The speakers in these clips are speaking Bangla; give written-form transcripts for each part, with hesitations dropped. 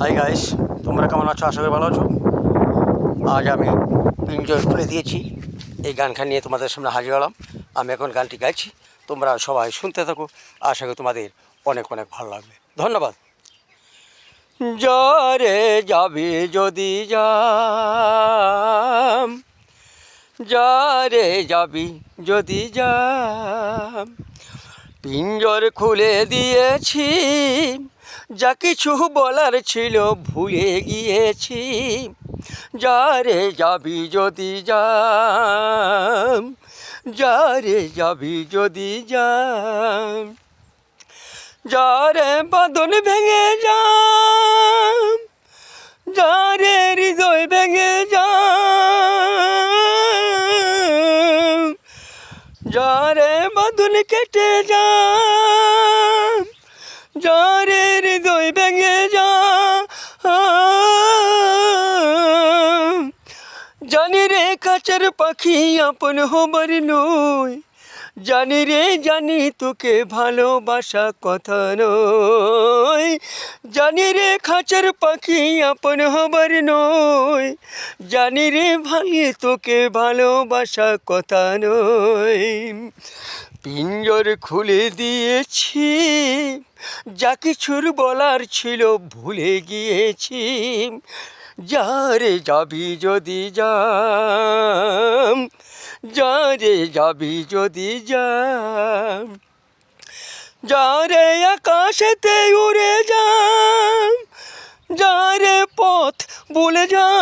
হাই গাইস, তোমরা কেমন আছো? আশা করি ভালো আছো। আজ আমি পিঞ্জর খুলে দিয়েছি, এই গানখান নিয়ে তোমাদের সামনে হাজির হলাম। আমি এখন গানটি গাইছি, তোমরা সবাই শুনতে থাকো। আশা করি তোমাদের অনেক অনেক ভালো লাগবে। ধন্যবাদ। যারে যাবি যদি যাম, যারে যাবি যদি যাম, পিঞ্জর খুলে দিয়েছি, যা কিছু বলার ছিল ভুলে গিয়েছি। যারে যাবি যদি যাম, যারে যাবি যদি যাম, যারে বাঁধন ভেঙে যাম, যারে হৃদয় ভেঙে যাম, যারে বাঁধন কেটে যাম, যারে হৃদয় ভেঙে যাম, জানি রে কাছের পাখি আপন হবার নয়, জানি রে জানি তোকে ভালোবাসা কথা নয়, জানি রে খাঁচার পাখি আপন হবার নয়, জানি রে ভাঙে তোকে ভালোবাসা কথা নয়। পিঞ্জর খুলে দিয়েছি, যা কিছুর বলার ছিল ভুলে গিয়েছি। যারে যাবি যদি যাম, যারে যাবি যদি যাম, যারে আকাশেতে উড়ে যাম, যারে পথ ভুলে যাম,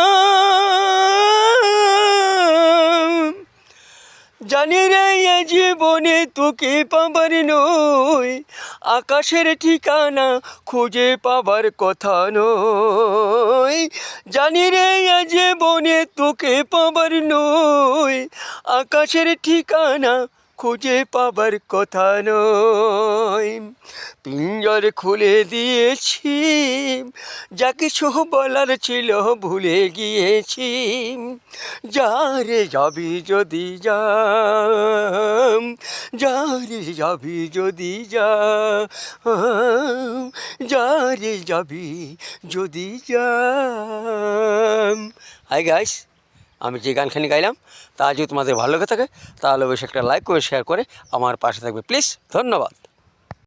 জানি রে এ জীবনে তোকে পাবার নয়, আকাশের ঠিকানা খুঁজে পাবার কথা নয়, জানি রে এ জীবনে তোকে পাবার নয়, আকাশের ঠিকানা খুঁজে পাবার কথা নয়। পিঞ্জর খুলে দিয়েছি, যা কিছু বলার ছিল ভুলে গিয়েছি। যারে যাবি যদি যাম, যারে যাবি যদি যাম, যারে যাবি যদি যাম। হাই গাইস, আমি যে গানখানি গাইলাম তা যদি তোমাদের ভালো লেগে থাকে তাহলে অবশ্যই একটা লাইক করে শেয়ার করে আমার পাশে থাকবে প্লিজ। ধন্যবাদ।